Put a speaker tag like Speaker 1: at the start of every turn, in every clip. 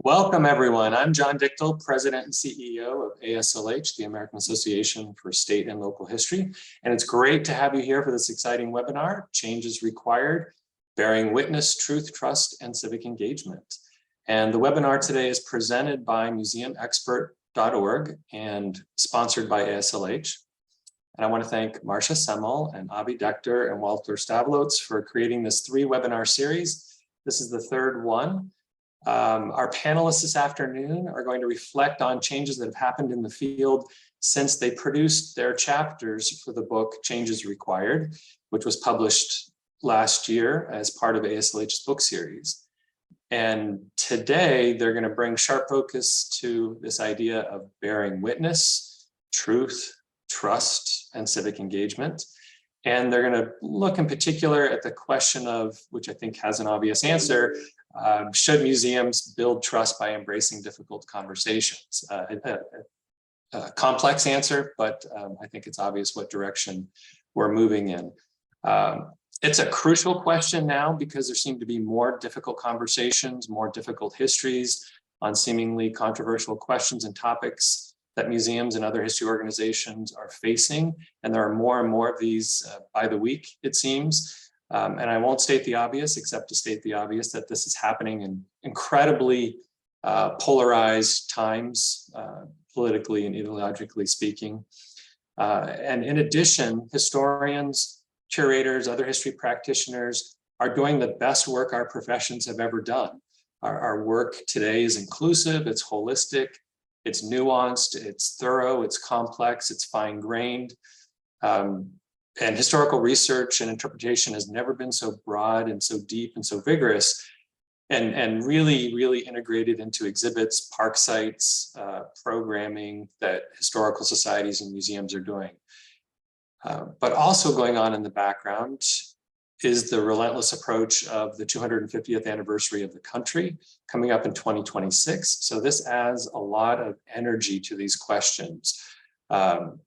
Speaker 1: Welcome, everyone. I'm John Dichtel, President and CEO of AASLH, the American Association for State and Local History. And it's great to have you here for this exciting webinar, Change is Required, Bearing Witness, Truth, Trust, and Civic Engagement. And the webinar today is presented by museumexpert.org and sponsored by AASLH. And I want to thank Marsha, Semmel, and Avi Dechter and Walter Stavlots for creating this 3-webinar series. This is the third one. Our panelists this afternoon are going to reflect on changes that have happened in the field since they produced their chapters for the book Change is Required, which was published last year as part of AASLH's book series. And today they're going to bring sharp focus to this idea of bearing witness, truth, trust, and civic engagement. And they're going to look in particular at the question of, which I think has an obvious answer, should museums build trust by embracing difficult conversations? A complex answer, but I think it's obvious what direction we're moving in. It's a crucial question now because there seem to be more difficult conversations, more difficult histories on seemingly controversial questions and topics that museums and other history organizations are facing. And there are more and more of these by the week, it seems. And I won't state the obvious, except to state the obvious that this is happening in incredibly polarized times, politically and ideologically speaking. And in addition, historians, curators, other history practitioners are doing the best work our professions have ever done. Our work today is inclusive, it's holistic, it's nuanced, it's thorough, it's complex, it's fine-grained. And historical research and interpretation has never been so broad and so deep and so vigorous and really, really integrated into exhibits, park sites, programming that historical societies and museums are doing. But also going on in the background is the relentless approach of the 250th anniversary of the country coming up in 2026. So this adds a lot of energy to these questions of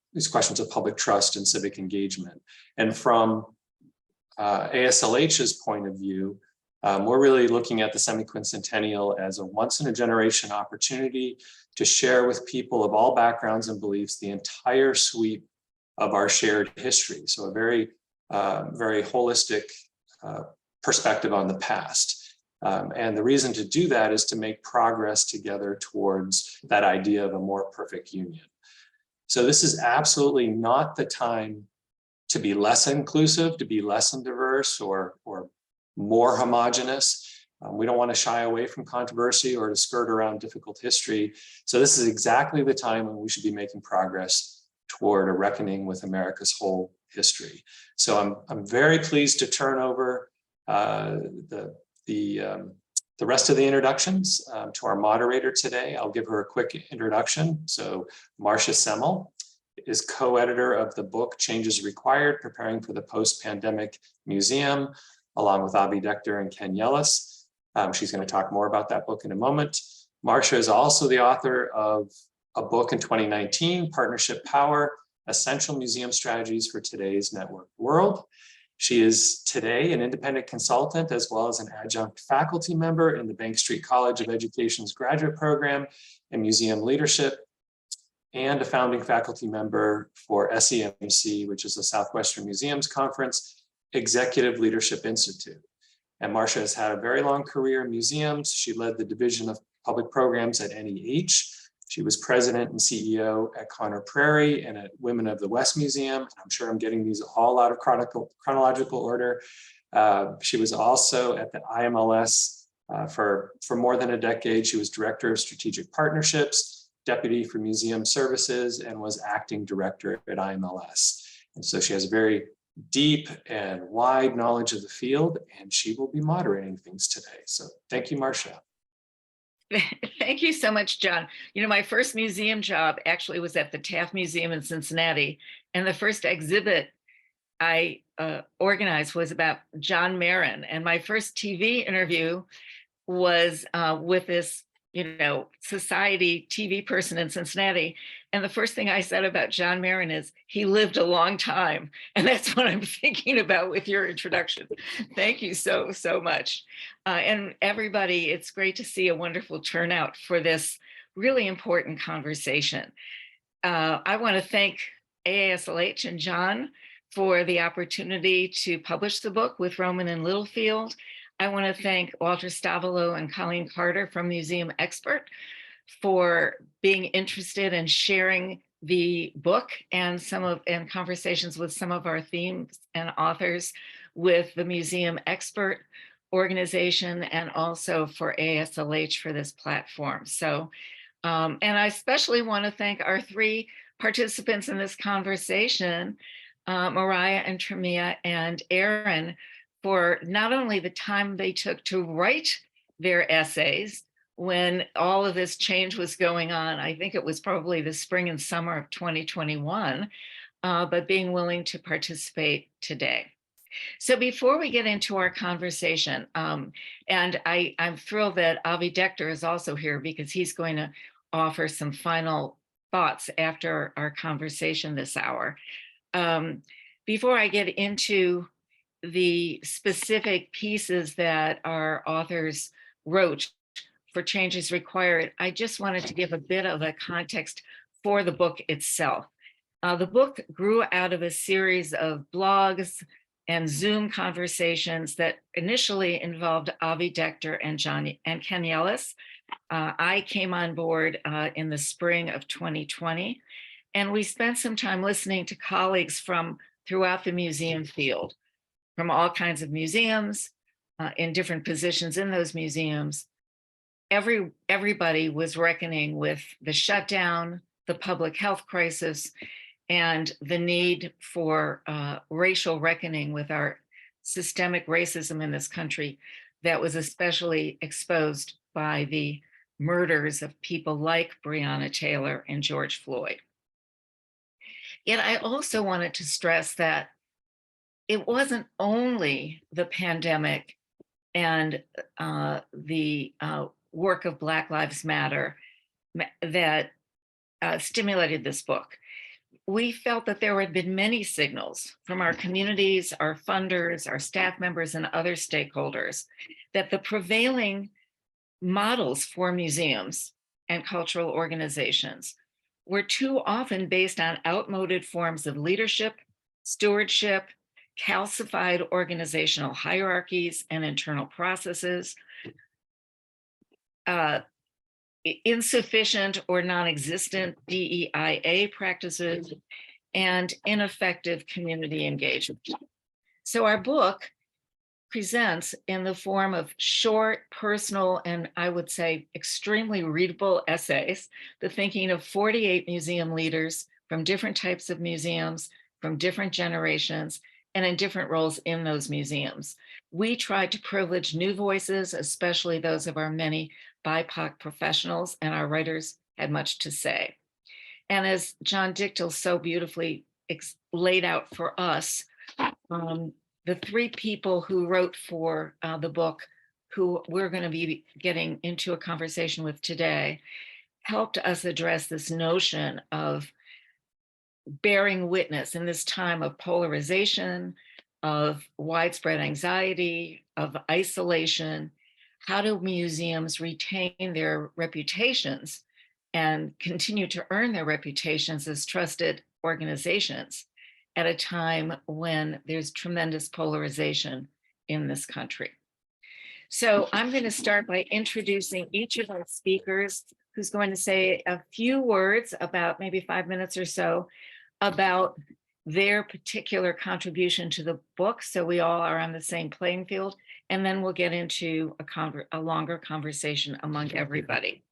Speaker 1: public trust and civic engagement. And from AASLH's point of view, we're really looking at the semi-quincentennial as a once-in-a-generation opportunity to share with people of all backgrounds and beliefs the entire sweep of our shared history. So a very, very holistic perspective on the past. And the reason to do that is to make progress together towards that idea of a more perfect union. So this is absolutely not the time to be less inclusive, to be less diverse or more homogenous. We don't want to shy away from controversy or to skirt around difficult history. So this is exactly the time when we should be making progress toward a reckoning with America's whole history. So I'm very pleased to turn over the rest of the introductions to our moderator today. I'll give her a quick introduction. So Marsha Semmel is co-editor of the book Change is Required, Preparing for the Post-Pandemic Museum, along with Avi Dechter and Ken Yellis. She's going to talk more about that book in a moment. Marsha is also the author of a book in 2019, Partnership Power, Essential Museum Strategies for Today's Networked World. She is today an independent consultant as well as an adjunct faculty member in the Bank Street College of Education's graduate program in museum leadership and a founding faculty member for SEMC, which is the Southwestern Museums Conference Executive Leadership Institute. And Marsha has had a very long career in museums. She led the Division of Public Programs at NEH. She was president and CEO at Conner Prairie and at Women of the West Museum. I'm sure I'm getting these all out of chronological order. She was also at the IMLS for more than a decade. She was director of strategic partnerships, deputy for museum services, and was acting director at IMLS. And so she has a very deep and wide knowledge of the field, and she will be moderating things today. So thank you, Marsha.
Speaker 2: Thank you so much, John. You know, my first museum job actually was at the Taft Museum in Cincinnati. And the first exhibit I organized was about John Marin. And my first TV interview was with this society TV person in Cincinnati. And the first thing I said about John Marin is he lived a long time. And that's what I'm thinking about with your introduction. Thank you so, so much. And everybody, it's great to see a wonderful turnout for this really important conversation. I want to thank AASLH and John for the opportunity to publish the book with Rowman and Littlefield. I want to thank Walter Stavolo and Colleen Carter from Museum Expert for being interested in sharing the book and conversations with some of our themes and authors with the Museum Expert organization, and also for AASLH for this platform. So, and I especially want to thank our three participants in this conversation, Mariah and Tramia and Erin, for not only the time they took to write their essays when all of this change was going on. I think it was probably the spring and summer of 2021, but being willing to participate today. So before we get into our conversation, and I'm thrilled that Avi Dechter is also here because he's going to offer some final thoughts after our conversation this hour. Before I get into the specific pieces that our authors wrote for Changes Required, I just wanted to give a bit of a context for the book itself. The book grew out of a series of blogs and Zoom conversations that initially involved Avi Dechter and Ken Ellis. I came on board in the spring of 2020, and we spent some time listening to colleagues from throughout the museum field, from all kinds of museums, in different positions in those museums. Everybody was reckoning with the shutdown, the public health crisis, and the need for racial reckoning with our systemic racism in this country that was especially exposed by the murders of people like Breonna Taylor and George Floyd. Yet I also wanted to stress that it wasn't only the pandemic and the work of Black Lives Matter that stimulated this book. We felt that there had been many signals from our communities, our funders, our staff members, and other stakeholders that the prevailing models for museums and cultural organizations were too often based on outmoded forms of leadership, stewardship, calcified organizational hierarchies and internal processes, insufficient or non-existent DEIA practices, and ineffective community engagement. So our book presents in the form of short, personal, and I would say extremely readable essays, the thinking of 48 museum leaders from different types of museums, from different generations, and in different roles in those museums. We tried to privilege new voices, especially those of our many BIPOC professionals, and our writers had much to say. And as John Dichtel so beautifully laid out for us, the three people who wrote for the book, who we're going to be getting into a conversation with today, helped us address this notion of bearing witness in this time of polarization, of widespread anxiety, of isolation. How do museums retain their reputations and continue to earn their reputations as trusted organizations at a time when there's tremendous polarization in this country? So I'm going to start by introducing each of our speakers, who's going to say a few words, about maybe 5 minutes or so, about their particular contribution to the book, so we all are on the same playing field, and then we'll get into a longer conversation among everybody.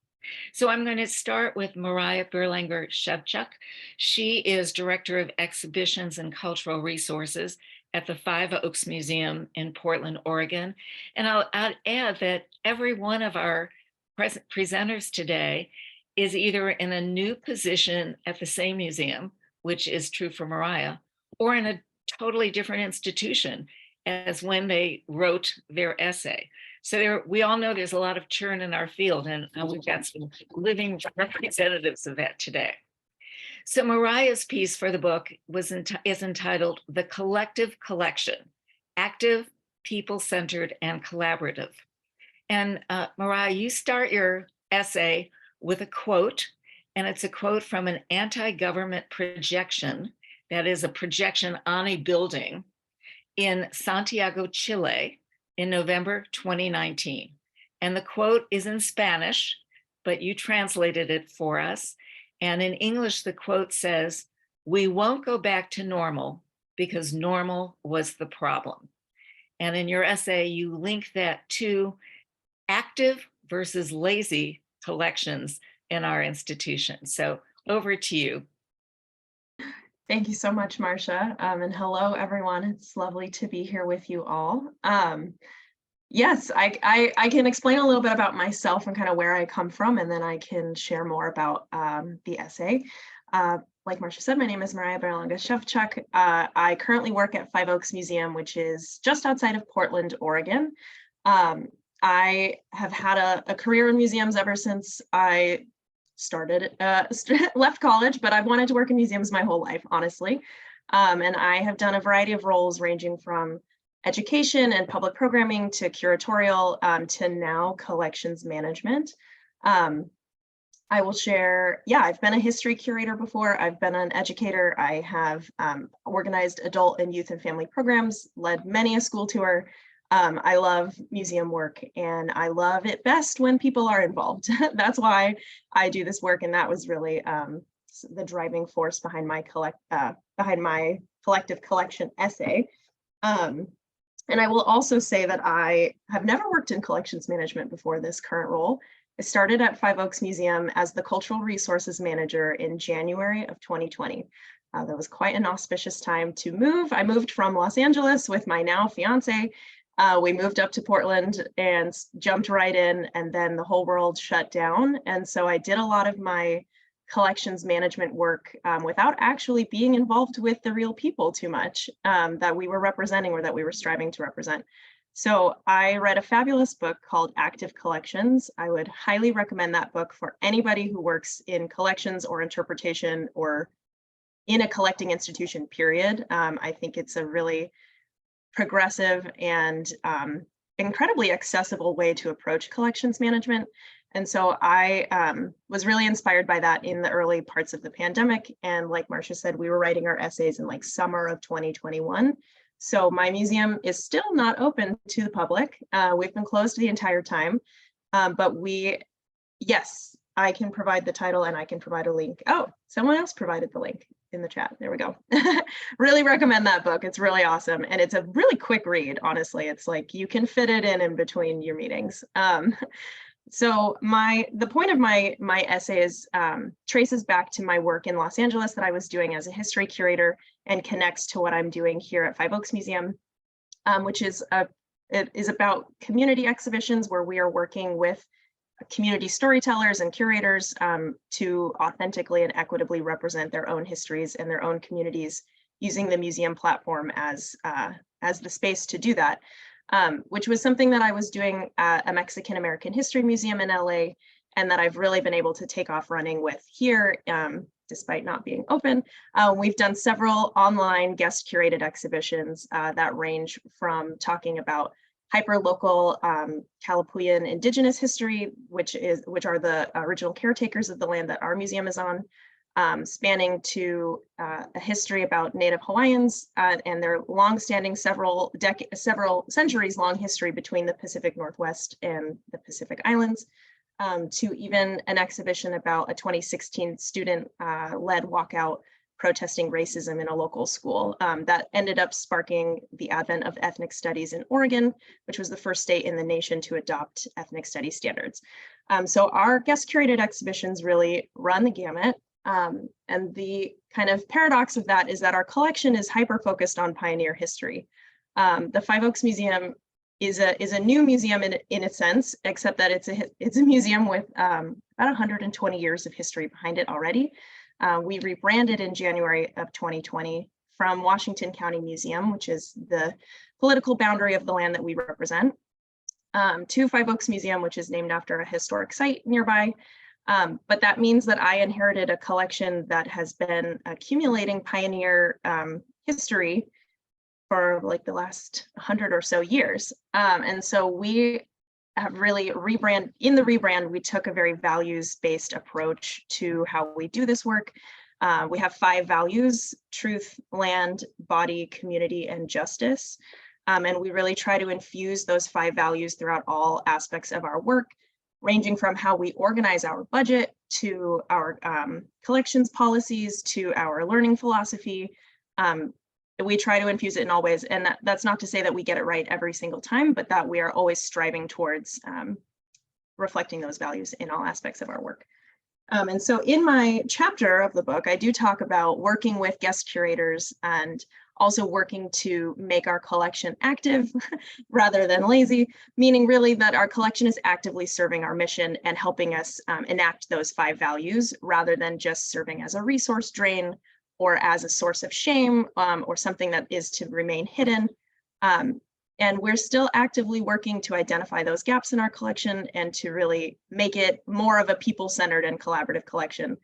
Speaker 2: So I'm going to start with Mariah Berlanger-Shevchuk. She is Director of Exhibitions and Cultural Resources at the Five Oaks Museum in Portland, Oregon. And I'll add that every one of our presenters today is either in a new position at the same museum, which is true for Mariah, or in a totally different institution as when they wrote their essay. So we all know there's a lot of churn in our field, and we've got some living representatives of that today. So Mariah's piece for the book is entitled The Collective Collection, Active, People-Centered, and Collaborative. And Mariah, you start your essay with a quote, and it's a quote from an anti-government projection, that is a projection on a building in Santiago, Chile, in November 2019. And the quote is in Spanish, but you translated it for us. And in English, the quote says, "We won't go back to normal because normal was the problem." And in your essay, you link that to active versus lazy collections in our institution. So over to you.
Speaker 3: Thank you so much, Marsha. And hello, everyone. It's lovely to be here with you all. Yes, I can explain a little bit about myself and kind of where I come from, and then I can share more about the essay. Like Marsha said, my name is Mariah Berlanger-Shevchuk. I currently work at Five Oaks Museum, which is just outside of Portland, Oregon. I have had a career in museums ever since I started, left college, but I've wanted to work in museums my whole life, honestly. And I have done a variety of roles ranging from education and public programming to curatorial to now collections management. I will share, I've been a history curator before. I've been an educator. I have organized adult and youth and family programs, led many a school tour. I love museum work, and I love it best when people are involved. That's why I do this work, and that was really the driving force behind my collective collection essay. And I will also say that I have never worked in collections management before this current role. I started at Five Oaks Museum as the Cultural Resources Manager in January of 2020. That was quite an auspicious time to move. I moved from Los Angeles with my now fiance. We moved up to Portland and jumped right in, and then the whole world shut down. And so I did a lot of my collections management work without actually being involved with the real people too much that we were representing or that we were striving to represent. So I read a fabulous book called Active Collections. I would highly recommend that book for anybody who works in collections or interpretation or in a collecting institution, period. I think it's a really progressive and incredibly accessible way to approach collections management. And so I was really inspired by that in the early parts of the pandemic. And like Marsha said, we were writing our essays in like summer of 2021. So my museum is still not open to the public. We've been closed the entire time, but yes, I can provide the title and I can provide a link. Oh, someone else provided the link in the chat. There we go. Really recommend that book. It's really awesome. And it's a really quick read, honestly. It's like you can fit it in between your meetings. So the point of my essay is traces back to my work in Los Angeles that I was doing as a history curator and connects to what I'm doing here at Five Oaks Museum, which is about community exhibitions where we are working with community storytellers and curators to authentically and equitably represent their own histories and their own communities using the museum platform as the space to do that. Which was something that I was doing at a Mexican American History Museum in LA, and that I've really been able to take off running with here, despite not being open. We've done several online guest curated exhibitions that range from talking about hyper-local Kalapuyan indigenous history, which are the original caretakers of the land that our museum is on, spanning to a history about Native Hawaiians and their long-standing several centuries long history between the Pacific Northwest and the Pacific Islands, to even an exhibition about a 2016 student-led walkout protesting racism in a local school that ended up sparking the advent of ethnic studies in Oregon, which was the first state in the nation to adopt ethnic studies standards. So our guest curated exhibitions really run the gamut. And the kind of paradox of that is that our collection is hyper-focused on pioneer history. The Five Oaks Museum is a new museum in a sense, except that it's a museum with about 120 years of history behind it already. We rebranded in January of 2020 from Washington County Museum, which is the political boundary of the land that we represent, to Five Oaks Museum, which is named after a historic site nearby. But that means that I inherited a collection that has been accumulating pioneer history for like the last 100 or so years. And so we have really in the rebrand, we took a very values-based approach to how we do this work. We have 5 values: truth, land, body, community, and justice. And we really try to infuse those 5 values throughout all aspects of our work, ranging from how we organize our budget to our collections policies to our learning philosophy. We try to infuse it in all ways. And that's not to say that we get it right every single time, but that we are always striving towards reflecting those values in all aspects of our work. And so in my chapter of the book, I do talk about working with guest curators and also working to make our collection active rather than lazy, meaning really that our collection is actively serving our mission and helping us enact those 5 values rather than just serving as a resource drain or as a source of shame or something that is to remain hidden. And we're still actively working to identify those gaps in our collection and to really make it more of a people-centered and collaborative collection.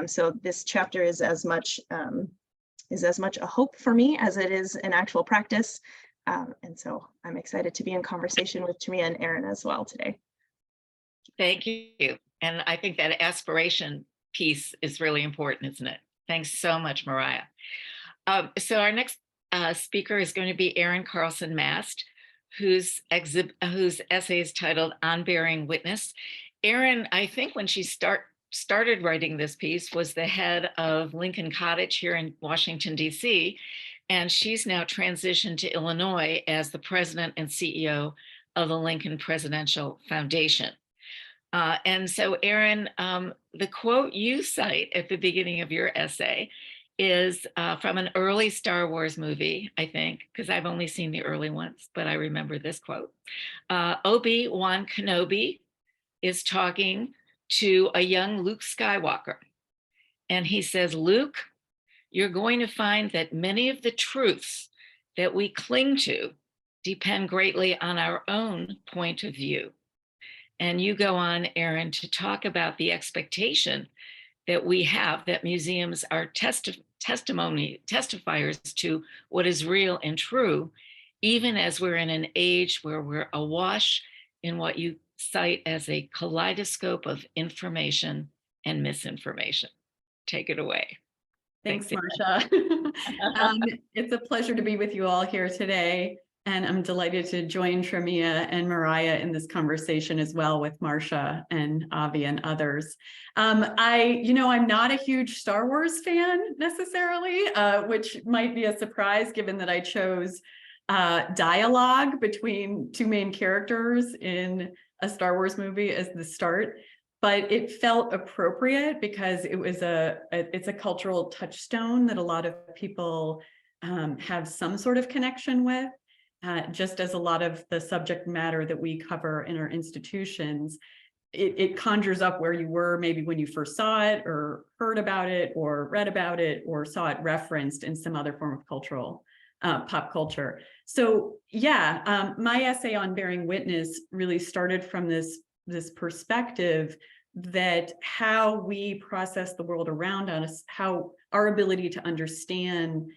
Speaker 3: So this chapter is as much a hope for me as it is an actual practice. And so I'm excited to be in conversation with Tramia and Erin as well today.
Speaker 2: Thank you. And I think that aspiration piece is really important, isn't it? Thanks so much, Mariah. So our next speaker is going to be Erin Mast, whose essay is titled On Bearing Witness. Erin, I think when she started writing this piece, was the head of Lincoln Cottage here in Washington, D.C., and she's now transitioned to Illinois as the president and CEO of the Lincoln Presidential Foundation. And so, Erin, the quote you cite at the beginning of your essay is from an early Star Wars movie, I think, because I've only seen the early ones, but I remember this quote. Obi-Wan Kenobi is talking to a young Luke Skywalker. And he says, Luke, you're going to find that many of the truths that we cling to depend greatly on our own point of view. And you go on, Erin, to talk about the expectation that we have that museums are testifiers to what is real and true, even as we're in an age where we're awash in what you cite as a kaleidoscope of information and misinformation. Take it away.
Speaker 4: Thanks, Marsha. It's a pleasure to be with you all here today. And I'm delighted to join Tramia and Mariah in this conversation as well with Marsha and Avi and others. I'm not a huge Star Wars fan necessarily, which might be a surprise given that I chose dialogue between 2 main characters in a Star Wars movie as the start. But it felt appropriate because it's a cultural touchstone that a lot of people have some sort of connection with. Just as a lot of the subject matter that we cover in our institutions, it conjures up where you were maybe when you first saw it or heard about it or read about it or saw it referenced in some other form of cultural pop culture. So yeah, my essay on bearing witness really started from this perspective that how we process the world around us, how our ability to understand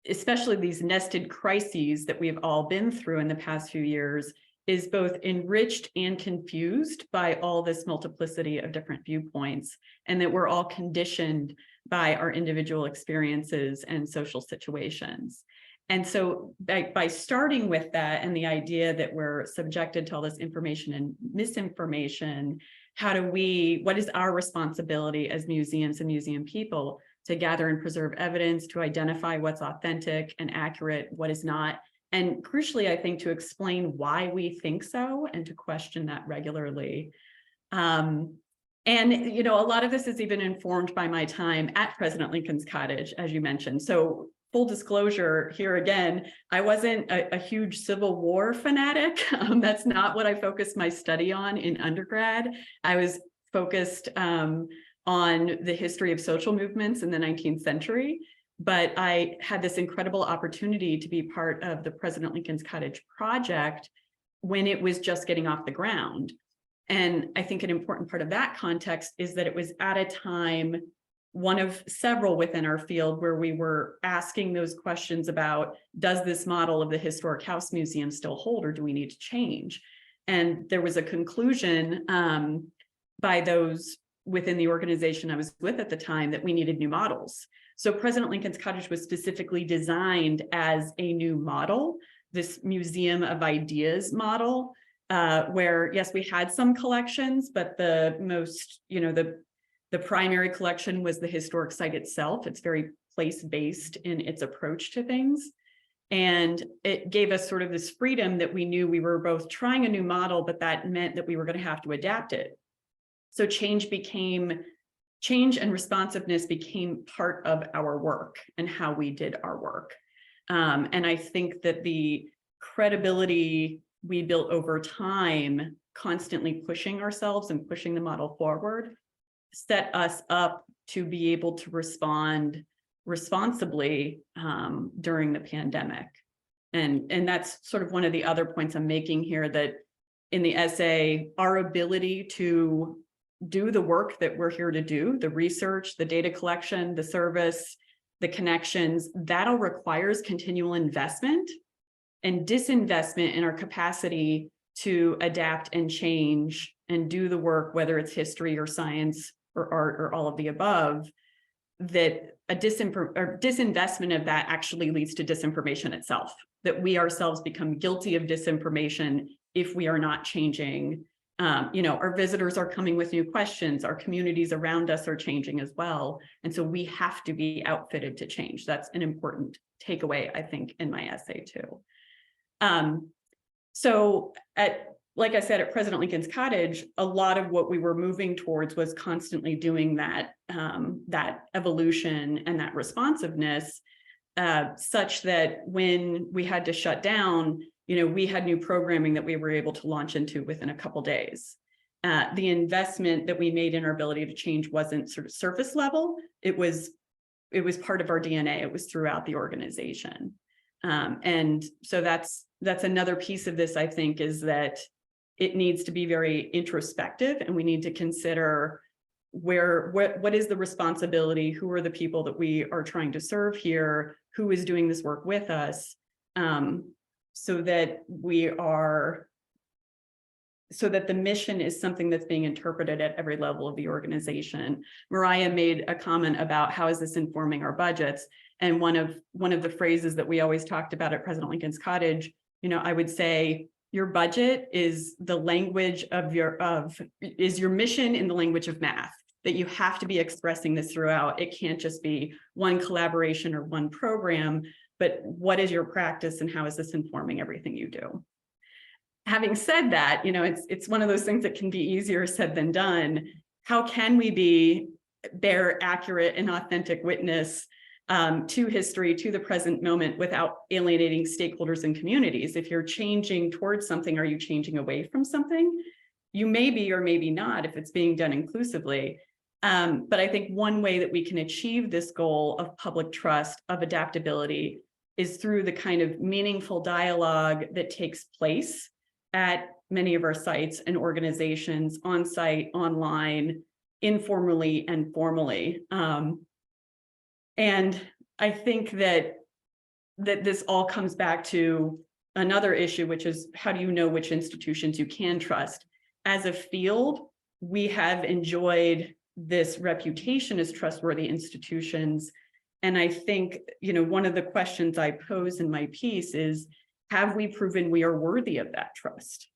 Speaker 4: especially these nested crises that we've all been through in the past few years, is both enriched and confused by all this multiplicity of different viewpoints, and that we're all conditioned by our individual experiences and social situations. And so by starting with that and the idea that we're subjected to all this information and misinformation, what is our responsibility as museums and museum people to gather and preserve evidence, to identify what's authentic and accurate, what is not, and crucially, I think, to explain why we think so and to question that regularly. And a lot of this is even informed by my time at President Lincoln's Cottage, as you mentioned. So full disclosure here again, I wasn't a huge Civil War fanatic. That's not what I focused my study on in undergrad. I was focused on the history of social movements in the 19th century, but I had this incredible opportunity to be part of the President Lincoln's Cottage project when it was just getting off the ground. And I think an important part of that context is that it was at a time, one of several within our field, where we were asking those questions about, does this model of the historic house museum still hold, or do we need to change? And there was a conclusion by those within the organization I was with at the time that we needed new models. So President Lincoln's Cottage was specifically designed as a new model, this museum of ideas model, where yes, we had some collections, but the most, the primary collection was the historic site itself. It's very place-based in its approach to things. And it gave us sort of this freedom that we knew we were both trying a new model, but that meant that we were going to have to adapt it. So change and responsiveness became part of our work and how we did our work. And I think that the credibility we built over time, constantly pushing ourselves and pushing the model forward, set us up to be able to respond responsibly during the pandemic. And that's sort of one of the other points I'm making here, that in the essay, our ability to do the work that we're here to do, the research, the data collection, the service, the connections, that all requires continual investment and disinvestment in our capacity to adapt and change and do the work, whether it's history or science or art or all of the above, that a disinvestment of that actually leads to disinformation itself, that we ourselves become guilty of disinformation if we are not changing. Our visitors are coming with new questions, our communities around us are changing as well. And so we have to be outfitted to change. That's an important takeaway, I think, in my essay too. So like I said, at President Lincoln's Cottage, a lot of what we were moving towards was constantly doing that, that evolution and that responsiveness, such that when we had to shut down, we had new programming that we were able to launch into within a couple days. The investment that we made in our ability to change wasn't sort of surface level. It was part of our DNA. It was throughout the organization. And so that's another piece of this, I think, is that it needs to be very introspective, and we need to consider what is the responsibility, who are the people that we are trying to serve here, who is doing this work with us, so that the mission is something that's being interpreted at every level of the organization. Mariah made a comment about how is this informing our budgets, and one of the phrases that we always talked about at President Lincoln's Cottage, I would say, your budget is the language is your mission in the language of math, that you have to be expressing this throughout. It can't just be one collaboration or one program, but what is your practice and how is this informing everything you do? Having said that, it's one of those things that can be easier said than done. How can we bear accurate and authentic witness to history, to the present moment, without alienating stakeholders and communities? If you're changing towards something, are you changing away from something? You may be or maybe not if it's being done inclusively. But I think one way that we can achieve this goal of public trust, of adaptability, is through the kind of meaningful dialogue that takes place at many of our sites and organizations, on site, online, informally and formally. And I think that this all comes back to another issue, which is, how do you know which institutions you can trust? As a field, we have enjoyed this reputation as trustworthy institutions. And I think, one of the questions I pose in my piece is, have we proven we are worthy of that trust?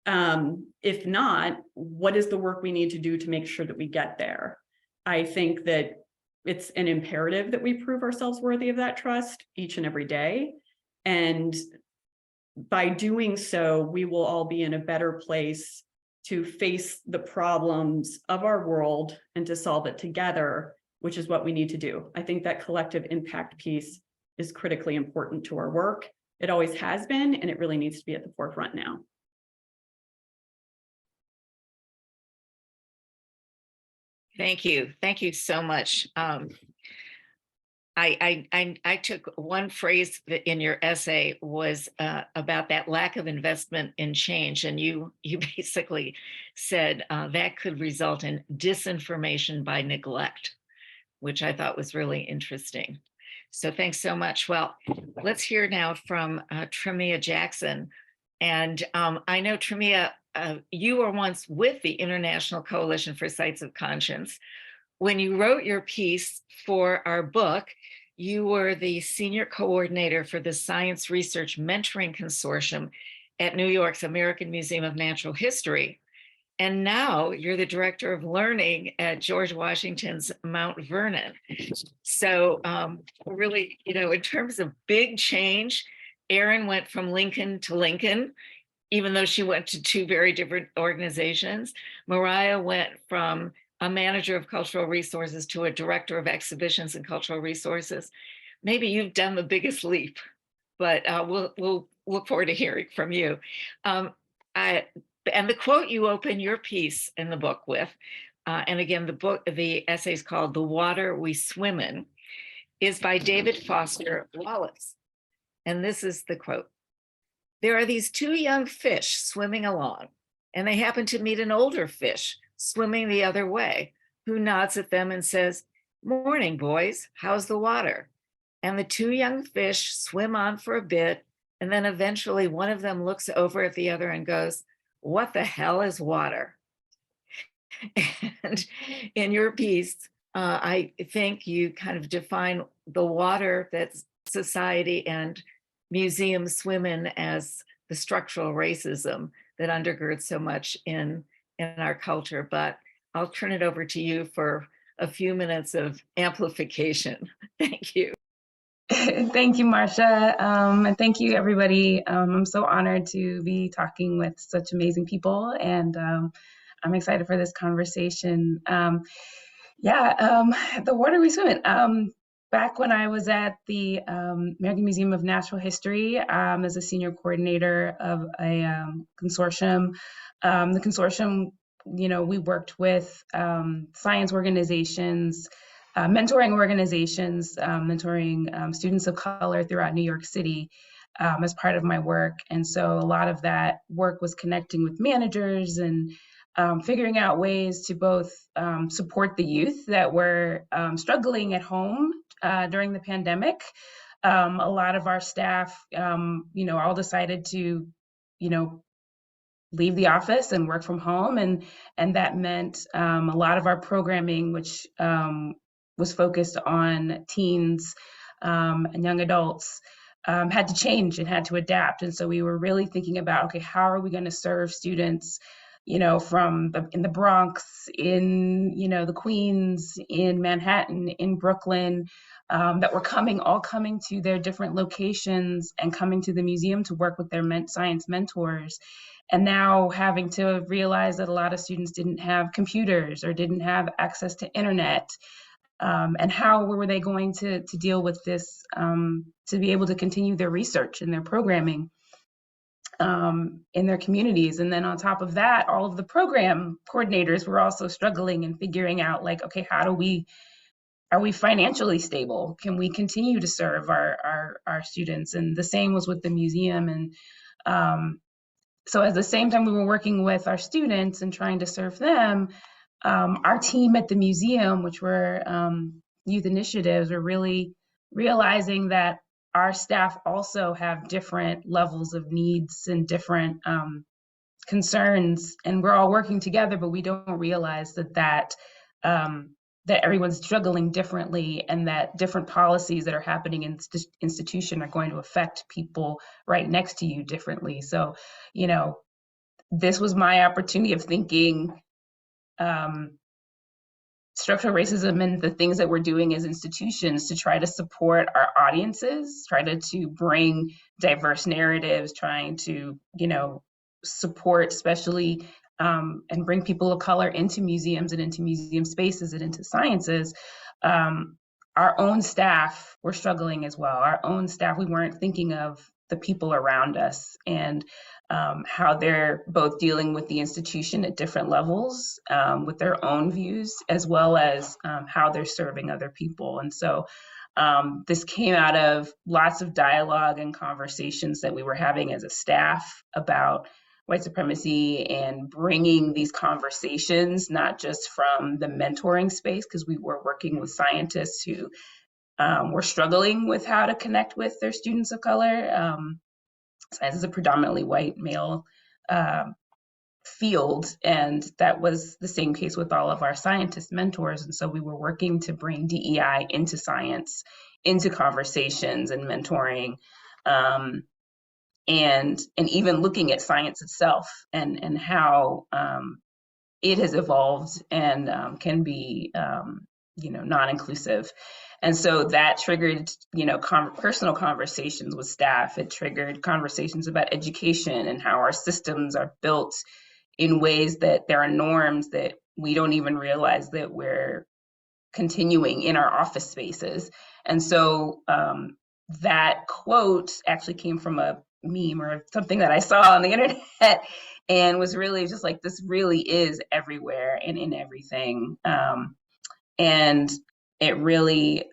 Speaker 4: If not, what is the work we need to do to make sure that we get there? I think that it's an imperative that we prove ourselves worthy of that trust each and every day. And by doing so, we will all be in a better place to face the problems of our world and to solve it together, which is what we need to do. I think that collective impact piece is critically important to our work. It always has been, and it really needs to be at the forefront now.
Speaker 2: Thank you. Thank you so much. I took one phrase in your essay was about that lack of investment in change, and you basically said that could result in disinformation by neglect, which I thought was really interesting. So thanks so much. Well, let's hear now from Tramia Jackson. And I know, Tramia, you were once with the International Coalition for Sites of Conscience. When you wrote your piece for our book, you were the senior coordinator for the Science Research Mentoring Consortium at New York's American Museum of Natural History. And now you're the director of learning at George Washington's Mount Vernon. So really, in terms of big change, Erin went from Lincoln to Lincoln, even though she went to two very different organizations. Mariah went from a manager of cultural resources to a director of exhibitions and cultural resources. Maybe you've done the biggest leap, but we'll look forward to hearing from you. And the quote you open your piece in the book with, and again, the essay is called "The Water We Swim In," is by David Foster Wallace. And this is the quote: "There are these two young fish swimming along, and they happen to meet an older fish swimming the other way, who nods at them and says, 'Morning, boys, how's the water?' And the two young fish swim on for a bit, and then eventually one of them looks over at the other and goes, 'What the hell is water?'" And in your piece, I think you kind of define the water that society and museums swim in as the structural racism that undergirds so much in our culture. But I'll turn it over to you for a few minutes of amplification. Thank you.
Speaker 5: Thank you, Marsha. And thank you, everybody. I'm so honored to be talking with such amazing people, and I'm excited for this conversation. The water we swim in. Back when I was at the American Museum of Natural History as a senior coordinator of a consortium, the consortium, we worked with science organizations, mentoring organizations, mentoring students of color throughout New York City as part of my work. And so a lot of that work was connecting with managers and figuring out ways to both support the youth that were struggling at home during the pandemic. A lot of our staff, all decided to, leave the office and work from home. And that meant a lot of our programming, which was focused on teens and young adults, had to change and had to adapt. And so we were really thinking about, okay, how are we going to serve students, from in the Bronx, in, the Queens, in Manhattan, in Brooklyn, that were all coming to their different locations and coming to the museum to work with their science mentors. And now having to realize that a lot of students didn't have computers or didn't have access to internet. And how were they going to deal with this to be able to continue their research and their programming in their communities? And then on top of that, all of the program coordinators were also struggling and figuring out, like, okay, are we financially stable? Can we continue to serve our students? And the same was with the museum. And so at the same time we were working with our students and trying to serve them, our team at the museum, which were youth initiatives, were really realizing that our staff also have different levels of needs and different concerns, and we're all working together, but we don't realize that everyone's struggling differently, and that different policies that are happening in the institution are going to affect people right next to you differently. So, this was my opportunity of thinking structural racism and the things that we're doing as institutions to try to support our audiences, try to bring diverse narratives, trying to, support especially and bring people of color into museums and into museum spaces and into sciences. Our own staff were struggling as well. Our own staff, we weren't thinking of the people around us and how they're both dealing with the institution at different levels with their own views, as well as how they're serving other people. And so This came out of lots of dialogue and conversations that we were having as a staff about white supremacy, and bringing these conversations, not just from the mentoring space, because we were working with scientists who were struggling with how to connect with their students of color. Science is a predominantly white male field, and that was the same case with all of our scientist mentors. And so we were working to bring DEI into science, into conversations and mentoring, and even looking at science itself and how it has evolved and can be non-inclusive. And so that triggered, personal conversations with staff. It triggered conversations about education and how our systems are built in ways that there are norms that we don't even realize that we're continuing in our office spaces. And so that quote actually came from a meme or something that I saw on the internet, and was really just like, this really is everywhere and in everything. And it really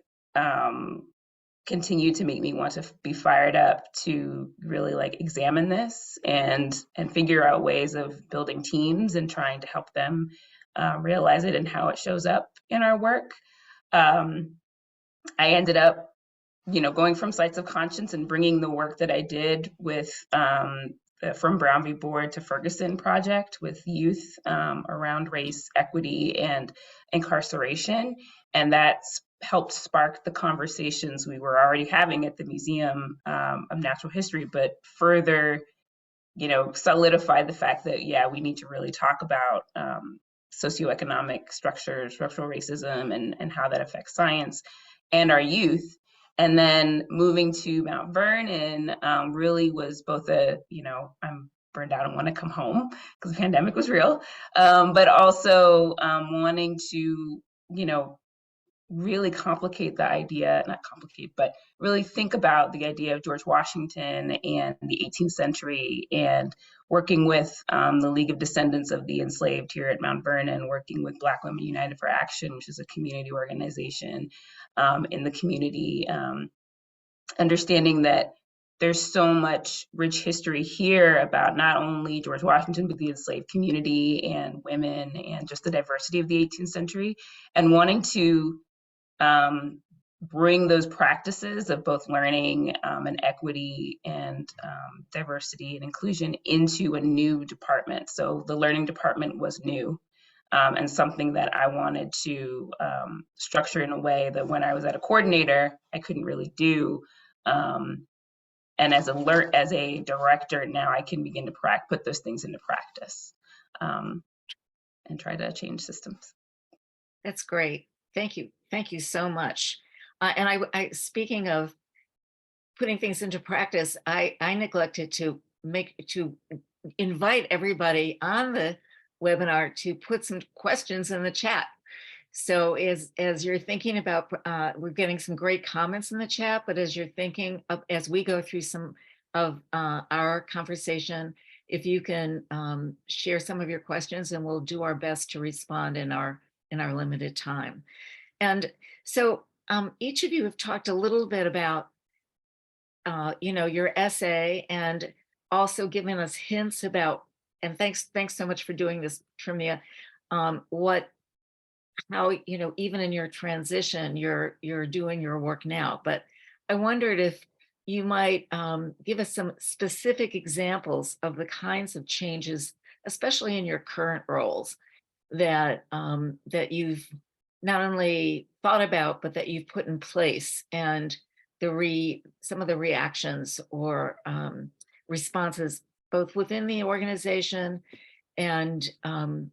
Speaker 5: continued to make me want to be fired up to really examine this and figure out ways of building teams and trying to help them realize it and how it shows up in our work. I ended up going from Sites of Conscience and bringing the work that I did with from Brown v. Board to Ferguson Project with youth around race, equity, and incarceration. And that's helped spark the conversations we were already having at the Museum of Natural History, but further, solidify the fact that, we need to really talk about socioeconomic structures, structural racism, and how that affects science and our youth. And then moving to Mount Vernon really was both I'm burned out and want to come home because the pandemic was real, but also wanting to, really complicate the idea, not complicate, but really think about the idea of George Washington and the 18th century, and working with the League of Descendants of the Enslaved here at Mount Vernon, working with Black Women United for Action, which is a community organization in the community, understanding that there's so much rich history here about not only George Washington, but the enslaved community and women and just the diversity of the 18th century, and wanting to bring those practices of both learning and equity and diversity and inclusion into a new department. So the learning department was new and something that I wanted to structure in a way that when I was at a coordinator, I couldn't really do. And as a director, now I can begin to put those things into practice and try to change systems.
Speaker 2: That's great. Thank you. Thank you so much. And I speaking of putting things into practice, I neglected to invite everybody on the webinar to put some questions in the chat. So as you're thinking about, we're getting some great comments in the chat, but as you're thinking of, as we go through some of our conversation, if you can share some of your questions, and we'll do our best to respond in our limited time. And so each of you have talked a little bit about, your essay, and also given us hints about, and thanks so much for doing this, Tramia, how, even in your transition, you're doing your work now. But I wondered if you might give us some specific examples of the kinds of changes, especially in your current roles, that you've not only thought about, but that you've put in place, and some of the reactions or responses, both within the organization and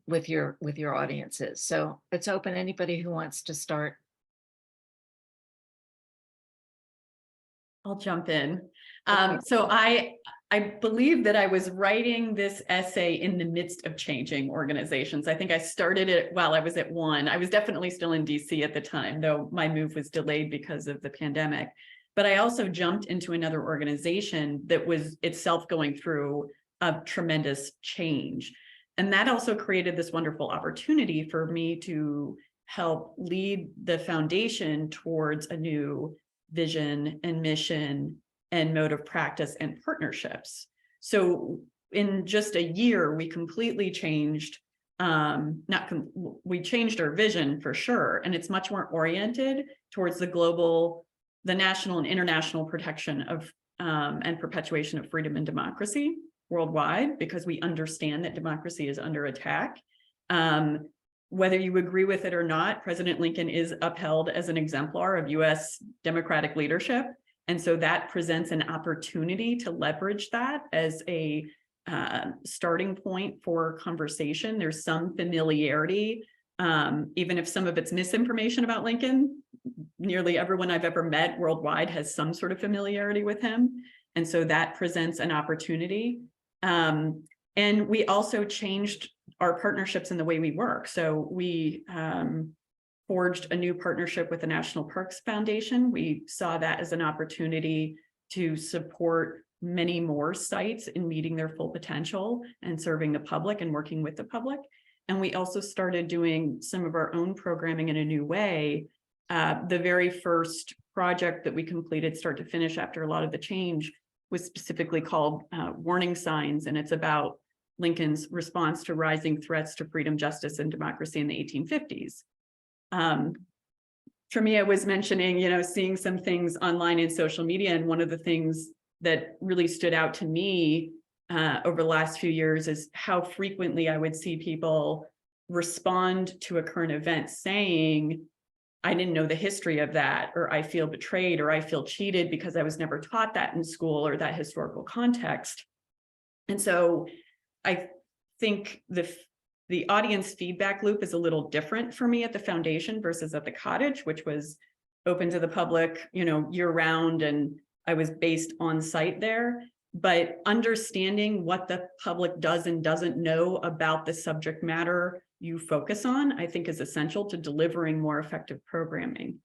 Speaker 2: with your audiences. So it's open, anybody who wants to start.
Speaker 4: I'll jump in. So I believe that I was writing this essay in the midst of changing organizations. I think I started it while I was at one. I was definitely still in DC at the time, though my move was delayed because of the pandemic. But I also jumped into another organization that was itself going through a tremendous change. And that also created this wonderful opportunity for me to help lead the foundation towards a new vision and mission and mode of practice and partnerships. So in just a year, we completely changed, we changed our vision for sure. And it's much more oriented towards the national and international protection of and perpetuation of freedom and democracy worldwide, because we understand that democracy is under attack. Whether you agree with it or not, President Lincoln is upheld as an exemplar of US democratic leadership. And so that presents an opportunity to leverage that as a starting point for conversation. There's some familiarity, even if some of it's misinformation about Lincoln. Nearly everyone I've ever met worldwide has some sort of familiarity with him. And so that presents an opportunity. And we also changed our partnerships in the way we work. So we forged a new partnership with the National Parks Foundation. We saw that as an opportunity to support many more sites in meeting their full potential and serving the public and working with the public. And we also started doing some of our own programming in a new way. The very first project that we completed start to finish after a lot of the change was specifically called Warning Signs, and it's about Lincoln's response to rising threats to freedom, justice, and democracy in the 1850s. Tramia was mentioning, seeing some things online in social media, and one of the things that really stood out to me over the last few years is how frequently I would see people respond to a current event saying, I didn't know the history of that, or I feel betrayed, or I feel cheated because I was never taught that in school, or that historical context. And so I think the audience feedback loop is a little different for me at the foundation versus at the cottage, which was open to the public, year round, and I was based on site there. But understanding what the public does and doesn't know about the subject matter you focus on, I think is essential to delivering more effective programming.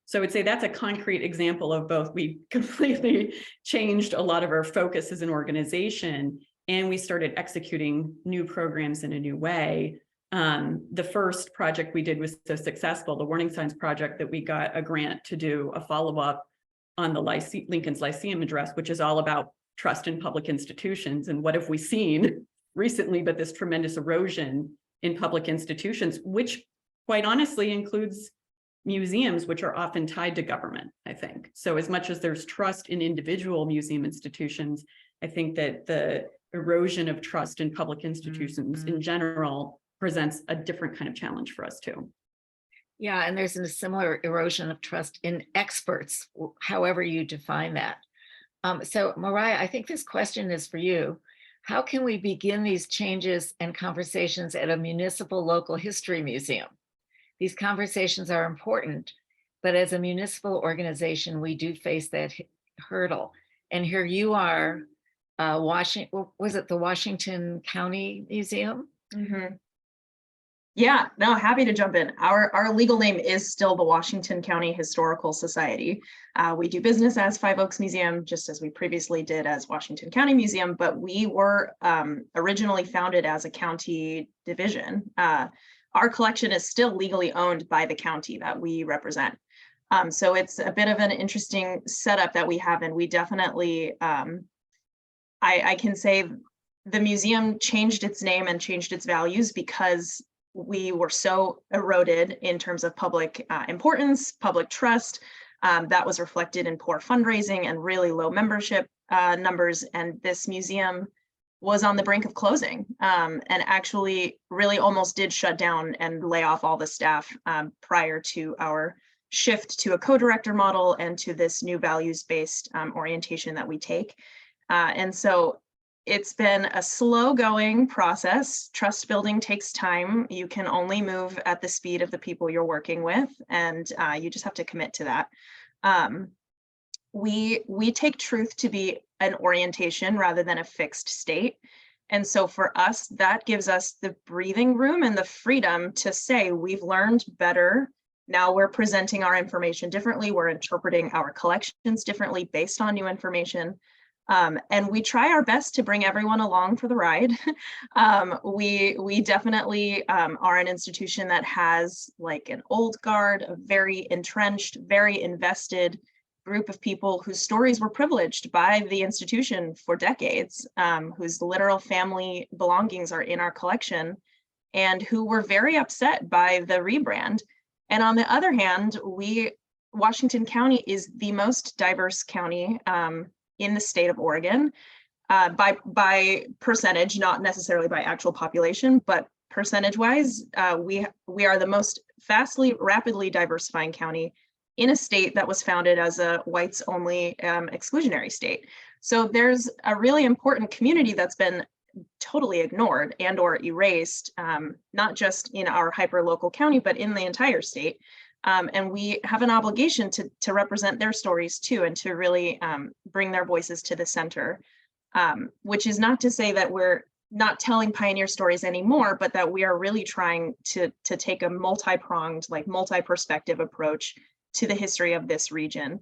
Speaker 4: So I would say that's a concrete example of both. We completely changed a lot of our focus as an organization, and we started executing new programs in a new way. The first project we did was so successful, the Warning Signs project, that we got a grant to do a follow-up on the Lincoln's Lyceum address, which is all about trust in public institutions. And what have we seen recently but this tremendous erosion in public institutions, which quite honestly includes museums, which are often tied to government, I think. So as much as there's trust in individual museum institutions, I think that the erosion of trust in public institutions in general presents a different kind of challenge for us too.
Speaker 2: Yeah, and there's a similar erosion of trust in experts, however you define that. So Mariah, I think this question is for you. How can we begin these changes and conversations at a municipal local history museum? These conversations are important, but as a municipal organization, we do face that hurdle. And here you are, was it the Washington County Museum?
Speaker 3: Mm-hmm. Yeah, no, happy to jump in. Our legal name is still the Washington County Historical Society. We do business as Five Oaks Museum, just as we previously did as Washington County Museum, but we were originally founded as a county division. Our collection is still legally owned by the county that we represent. So it's a bit of an interesting setup that we have, and we definitely, I can say the museum changed its name and changed its values because we were so eroded in terms of public importance, public trust. That was reflected in poor fundraising and really low membership numbers. And this museum was on the brink of closing and actually really almost did shut down and lay off all the staff prior to our shift to a co-director model and to this new values-based orientation that we take. And so it's been a slow going process. Trust building takes time. You can only move at the speed of the people you're working with, and you just have to commit to that. We take truth to be an orientation rather than a fixed state. And so for us, that gives us the breathing room and the freedom to say, we've learned better. Now we're presenting our information differently. We're interpreting our collections differently based on new information. And we try our best to bring everyone along for the ride. We definitely are an institution that has like an old guard, a very entrenched, very invested group of people whose stories were privileged by the institution for decades, whose literal family belongings are in our collection, and who were very upset by the rebrand. And on the other hand, Washington County is the most diverse county in the state of Oregon, by percentage, not necessarily by actual population, but percentage-wise, we are the most rapidly diversifying county in a state that was founded as a whites-only exclusionary state. So there's a really important community that's been totally ignored and or erased, not just in our hyper-local county, but in the entire state. And we have an obligation to represent their stories too, and to really bring their voices to the center, which is not to say that we're not telling pioneer stories anymore, but that we are really trying to take a multi-pronged, like multi-perspective approach to the history of this region.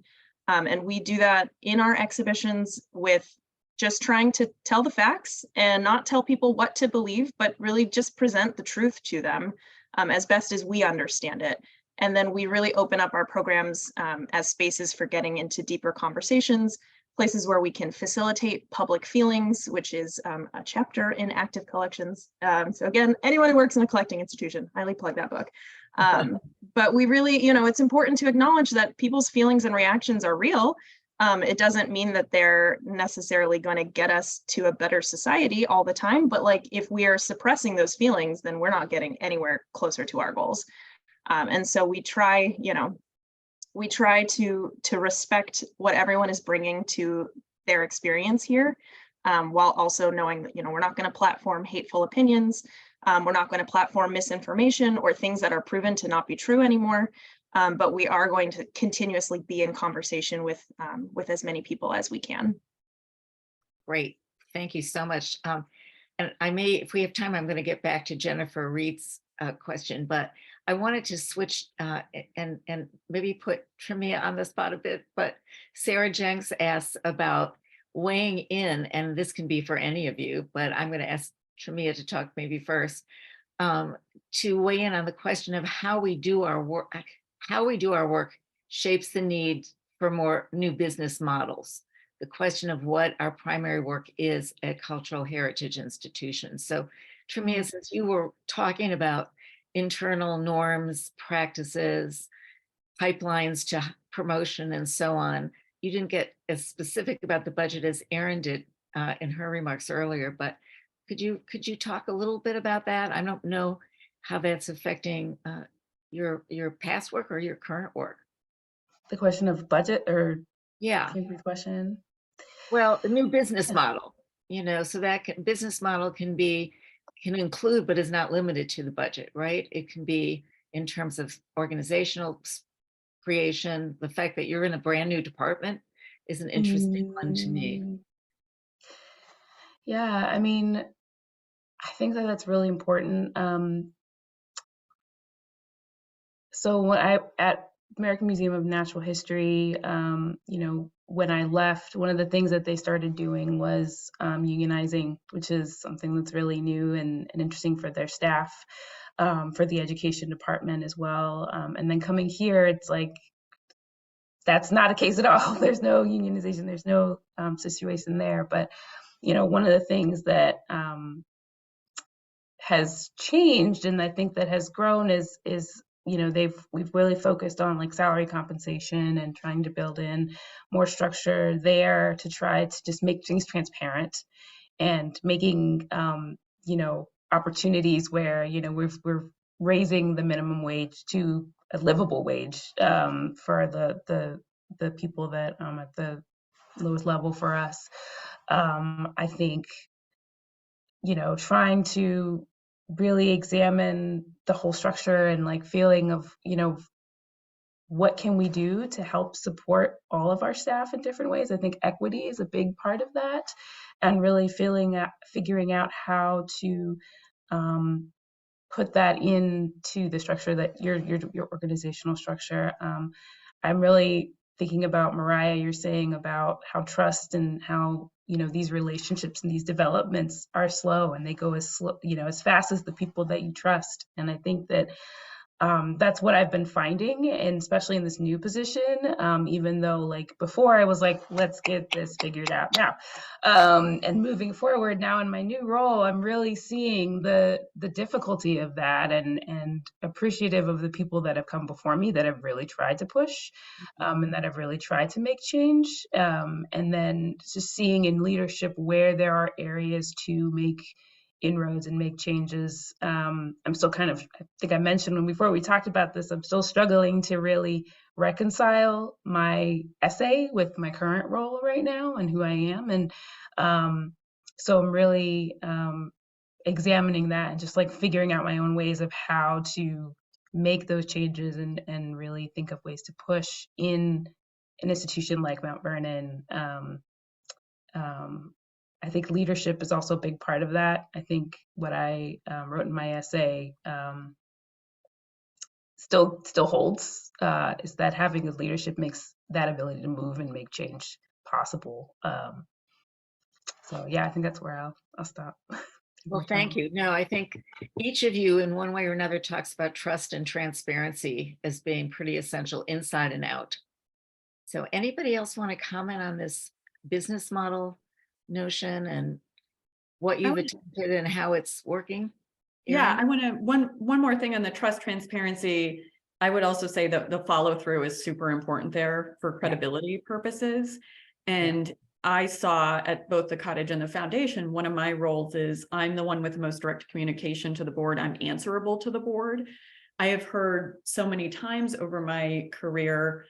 Speaker 3: And we do that in our exhibitions with just trying to tell the facts and not tell people what to believe, but really just present the truth to them as best as we understand it. And then we really open up our programs as spaces for getting into deeper conversations, places where we can facilitate public feelings, which is a chapter in active collections. So again, anyone who works in a collecting institution, highly plug that book. But we really, it's important to acknowledge that people's feelings and reactions are real. It doesn't mean that they're necessarily going to get us to a better society all the time, but like if we are suppressing those feelings, then we're not getting anywhere closer to our goals. And so we try to respect what everyone is bringing to their experience here, while also knowing that, we're not going to platform hateful opinions. We're not going to platform misinformation or things that are proven to not be true anymore. But we are going to continuously be in conversation with as many people as we can.
Speaker 2: Great. Thank you so much. And if we have time, I'm going to get back to Jennifer Reed's question, but I wanted to switch and maybe put Tramia on the spot a bit, but Sarah Jenks asks about weighing in, and this can be for any of you, but I'm going to ask Tramia to talk maybe first, to weigh in on the question of how we do our work shapes the need for more new business models. The question of what our primary work is at cultural heritage institutions. So Tramia, since you were talking about internal norms, practices, pipelines to promotion and so on, you didn't get as specific about the budget as Erin did in her remarks earlier, but could you talk a little bit about that? I don't know how that's affecting your past work or your current work.
Speaker 5: The question of budget, or
Speaker 2: yeah,
Speaker 5: can you repeat the question?
Speaker 2: Well, a new business model, so that business model can include, but is not limited to the budget, right? It can be in terms of organizational creation. The fact that you're in a brand new department is an interesting one to me.
Speaker 5: Yeah, I mean, I think that that's really important. So when at American Museum of Natural History, when I left, one of the things that they started doing was unionizing, which is something that's really new and interesting for their staff, for the education department as well. And then coming here, it's like, that's not a case at all. There's no unionization, there's no situation there. But, one of the things that has changed, and I think that has grown is we've really focused on like salary compensation and trying to build in more structure there to try to just make things transparent and making opportunities where we're raising the minimum wage to a livable wage for the people that at the lowest level for us. I think trying to really examine the whole structure and like feeling of, what can we do to help support all of our staff in different ways? I think equity is a big part of that, and really figuring out how to put that into the structure that your organizational structure. I'm really thinking about Mariah, you're saying about how trust and how, these relationships and these developments are slow and they go as slow, as fast as the people that you trust. And I think that that's what I've been finding, and especially in this new position, even though like before I was like, let's get this figured out now. And moving forward now in my new role, I'm really seeing the difficulty of that, and appreciative of the people that have come before me that have really tried to push, and that have really tried to make change. And then just seeing in leadership where there are areas to make inroads and make changes. I'm still I think I mentioned before we talked about this, I'm still struggling to really reconcile my essay with my current role right now and who I am. And so I'm really examining that and just like figuring out my own ways of how to make those changes and really think of ways to push in an institution like Mount Vernon. I think leadership is also a big part of that. I think what I wrote in my essay still holds, is that having a leadership makes that ability to move and make change possible. So yeah, I think that's where I'll stop.
Speaker 2: Well, thank you. No, I think each of you in one way or another talks about trust and transparency as being pretty essential inside and out. So anybody else want to comment on this business model notion and what you've attempted and how it's working?
Speaker 4: Yeah,
Speaker 2: Erin?
Speaker 4: I want to, one more thing on the trust transparency. I would also say that the follow through is super important there for credibility purposes. And I saw at both the cottage and the foundation, one of my roles is I'm the one with the most direct communication to the board. I'm answerable to the board. I have heard so many times over my career,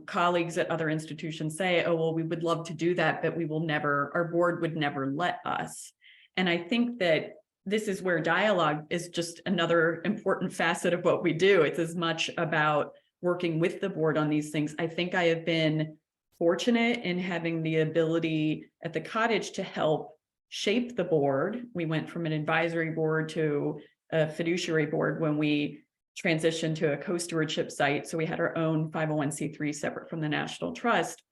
Speaker 4: colleagues at other institutions say, oh, well, we would love to do that, but we will never, our board would never let us. And I think that this is where dialogue is just another important facet of what we do. It's as much about working with the board on these things. I think I have been fortunate in having the ability at the cottage to help shape the board. We went from an advisory board to a fiduciary board when we transitioned to a co-stewardship site. So we had our own 501c3 separate from the National Trust.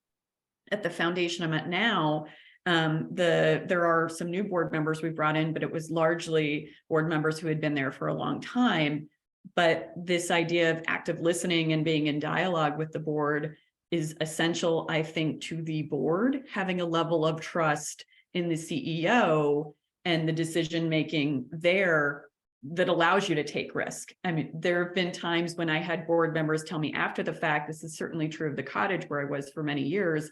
Speaker 4: At the foundation I'm at now, there are some new board members we brought in, but it was largely board members who had been there for a long time. But this idea of active listening and being in dialogue with the board is essential, I think, to the board, having a level of trust in the CEO and the decision-making there that allows you to take risk. I mean, there have been times when I had board members tell me after the fact, this is certainly true of the cottage where I was for many years,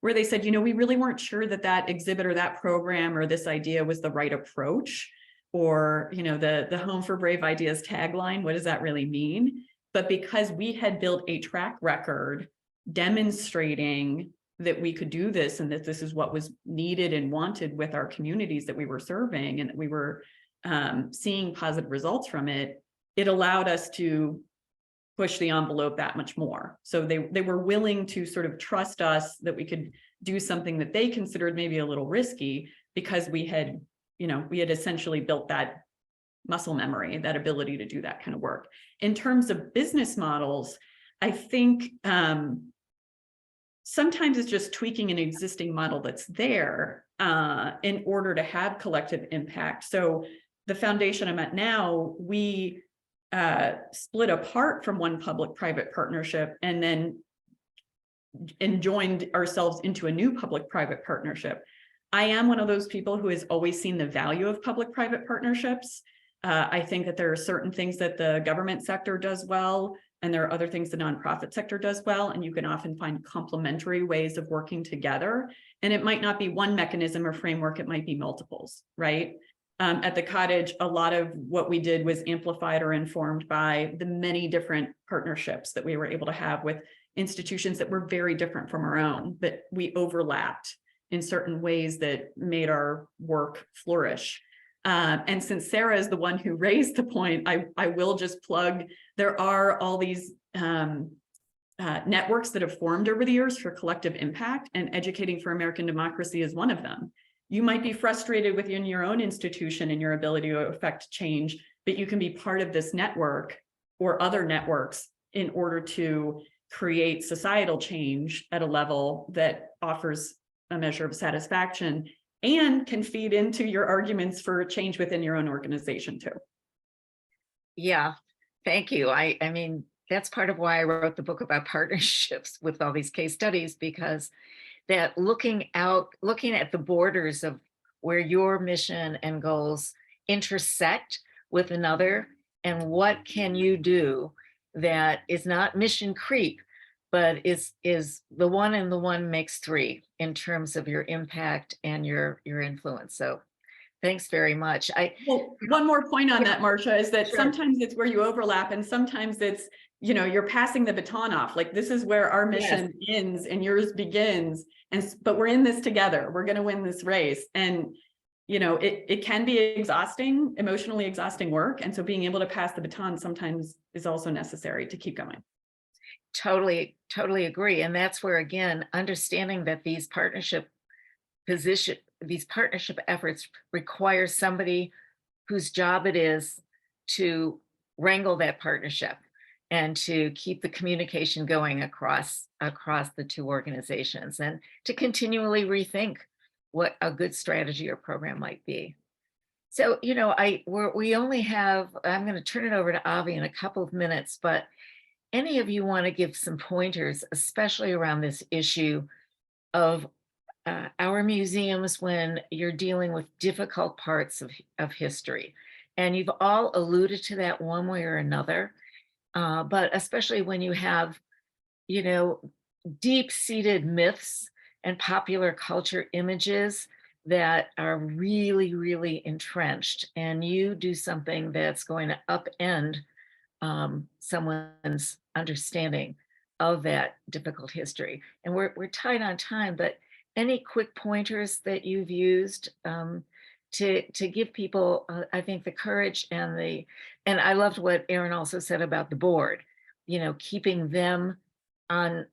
Speaker 4: where they said, we really weren't sure that that exhibit or that program or this idea was the right approach, or, the Home for Brave Ideas tagline, what does that really mean? But because we had built a track record demonstrating that we could do this and that this is what was needed and wanted with our communities that we were serving, and that we were seeing positive results from it, it allowed us to push the envelope that much more. So they were willing to sort of trust us that we could do something that they considered maybe a little risky, because we had essentially built that muscle memory, that ability to do that kind of work. In terms of business models, I think sometimes it's just tweaking an existing model that's there in order to have collective impact. So the foundation I'm at now, we split apart from one public-private partnership and joined ourselves into a new public-private partnership. I am one of those people who has always seen the value of public-private partnerships. I think that there are certain things that the government sector does well, and there are other things the nonprofit sector does well, and you can often find complementary ways of working together. And it might not be one mechanism or framework, it might be multiples, right? At the cottage, a lot of what we did was amplified or informed by the many different partnerships that we were able to have with institutions that were very different from our own, but we overlapped in certain ways that made our work flourish. And since Sarah is the one who raised the point, I will just plug, there are all these networks that have formed over the years for collective impact, and Educating for American Democracy is one of them. You might be frustrated within your own institution and your ability to affect change, but you can be part of this network or other networks in order to create societal change at a level that offers a measure of satisfaction and can feed into your arguments for change within your own organization too.
Speaker 2: Yeah, thank you. I mean, that's part of why I wrote the book about partnerships with all these case studies, because that looking at the borders of where your mission and goals intersect with another, and what can you do that is not mission creep, but is the one and the one makes three in terms of your impact and your influence. So thanks very much.
Speaker 4: Well, one more point on that, Marsha, is that
Speaker 2: Sure.
Speaker 4: sometimes it's where you overlap and sometimes it's, you know, you're passing the baton off. Like, this is where our mission ends and yours begins. But we're in this together. We're going to win this race. And, you know, it can be exhausting, emotionally exhausting work. And so being able to pass the baton sometimes is also necessary to keep going.
Speaker 2: Totally agree. And that's where, again, understanding that these partnership efforts require somebody whose job it is to wrangle that partnership and to keep the communication going across the two organizations, and to continually rethink what a good strategy or program might be. So, you know, I'm going to turn it over to Avi in a couple of minutes, but any of you want to give some pointers, especially around this issue of our museums when you're dealing with difficult parts of history? And you've all alluded to that one way or another, but especially when you have, you know, deep-seated myths and popular culture images that are really, really entrenched, and you do something that's going to upend someone's understanding of that difficult history. And we're tight on time, but any quick pointers that you've used to give people, I think, the courage and I loved what Erin also said about the board, you know, keeping them on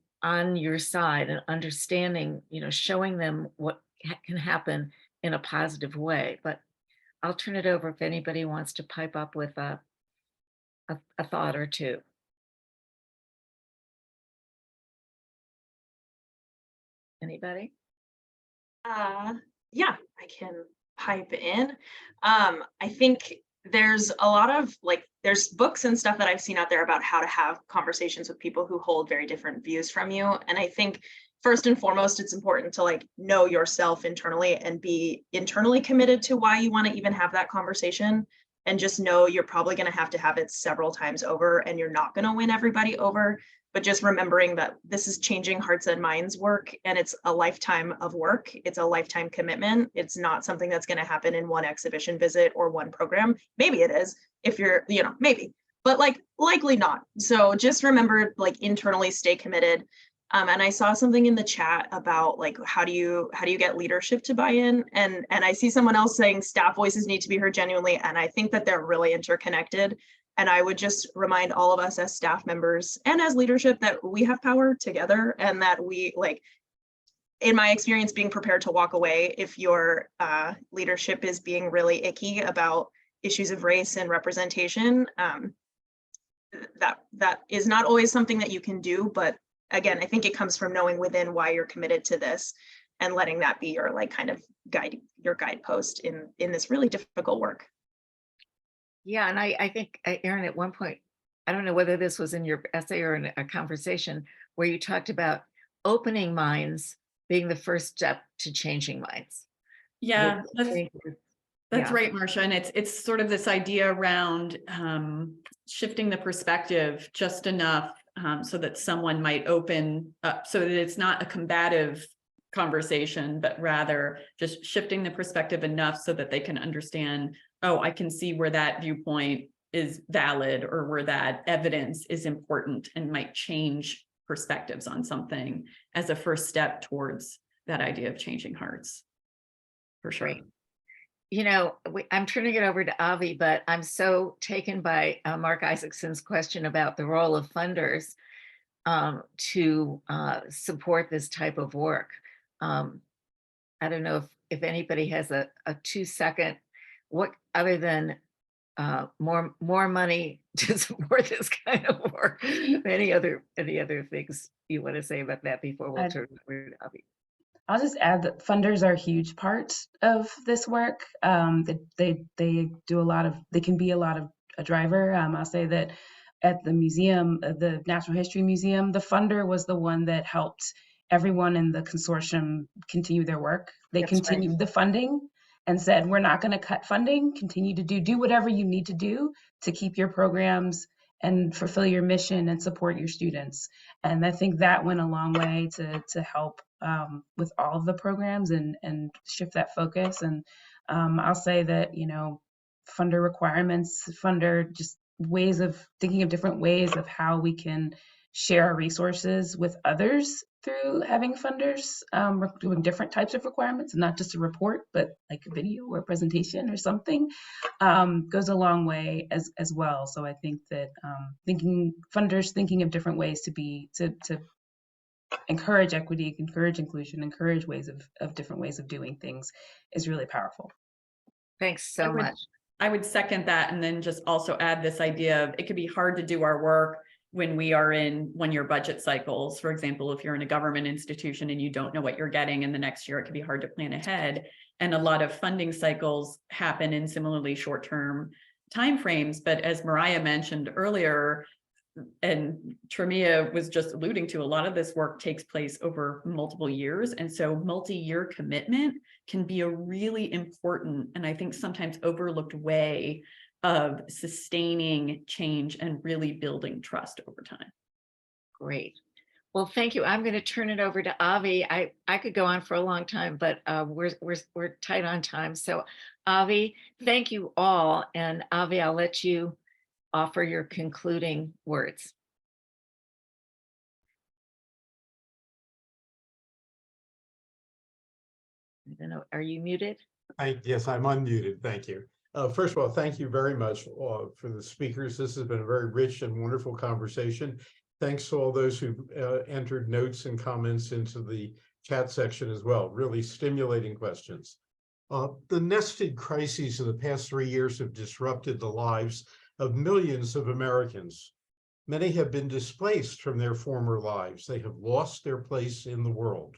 Speaker 2: your side and understanding, you know, showing them what can happen in a positive way. But I'll turn it over if anybody wants to pipe up with a thought or two. Anybody?
Speaker 3: Yeah, I can pipe in. I think there's a lot of there's books and stuff that I've seen out there about how to have conversations with people who hold very different views from you. And I think first and foremost, it's important to know yourself internally and be internally committed to why you want to even have that conversation. And just know you're probably going to have it several times over, and you're not going to win everybody over. But just remembering that this is changing hearts and minds work, and it's a lifetime of work. It's a lifetime commitment. It's not something that's going to happen in one exhibition visit or one program. Maybe it is if you're, maybe, but likely not. So just remember, internally stay committed. And I saw something in the chat about how do you get leadership to buy in, and I see someone else saying staff voices need to be heard genuinely, and I think that they're really interconnected. And I would just remind all of us as staff members and as leadership that we have power together, and that we, in my experience, being prepared to walk away if your leadership is being really icky about issues of race and representation. That is not always something that you can do, but again, I think it comes from knowing within why you're committed to this and letting that be your your guidepost in this really difficult work.
Speaker 2: Yeah, and I think, Erin, at one point, I don't know whether this was in your essay or in a conversation where you talked about opening minds being the first step to changing minds.
Speaker 4: Yeah, that's right, Marsha. And it's sort of this idea around shifting the perspective just enough so that someone might open up, so that it's not a combative conversation, but rather just shifting the perspective enough so that they can understand, oh, I can see where that viewpoint is valid, or where that evidence is important and might change perspectives on something as a first step towards that idea of changing hearts. For sure.
Speaker 2: Great. I'm turning it over to Avi, but I'm so taken by Mark Isaacson's question about the role of funders to support this type of work. I don't know if anybody has a 2-second, what other than more money to support this kind of work. Any other things you want to say about that before we'll turn it over to Avi?
Speaker 5: I'll just add that funders are a huge part of this work. They do a lot of, they can be a lot of a driver. I'll say that at the museum, the Natural History Museum, the funder was the one that helped everyone in the consortium continue their work. They continued the funding and said, we're not going to cut funding, continue to do whatever you need to do to keep your programs and fulfill your mission and support your students. And I think that went a long way to help with all of the programs and shift that focus. And I'll say that, you know, funder requirements, funder just ways of thinking of different ways of how we can share our resources with others through having funders doing different types of requirements, and not just a report, but like a video or a presentation or something, goes a long way as well. So I think that funders thinking of different ways to encourage equity, encourage inclusion, encourage ways of different ways of doing things is really powerful.
Speaker 2: Thanks so much.
Speaker 4: I would second that, and then just also add this idea of it could be hard to do our work when we are in one-year budget cycles. For example, if you're in a government institution and you don't know what you're getting in the next year, it can be hard to plan ahead. And a lot of funding cycles happen in similarly short-term timeframes. But as Mariah mentioned earlier, and Tramia was just alluding to, a lot of this work takes place over multiple years. And so multi-year commitment can be a really important, and I think sometimes overlooked way of sustaining change and really building trust over time.
Speaker 2: Great. Well, thank you. I'm going to turn it over to Avi. I could go on for a long time, but we're tight on time. So Avi, thank you all. And Avi, I'll let you offer your concluding words. I don't know, are you muted?
Speaker 6: Yes, I'm unmuted. Thank you. First of all, thank you very much for the speakers. This has been a very rich and wonderful conversation. Thanks to all those who entered notes and comments into the chat section as well. Really stimulating questions. The nested crises of the past 3 years have disrupted the lives of millions of Americans. Many have been displaced from their former lives. They have lost their place in the world.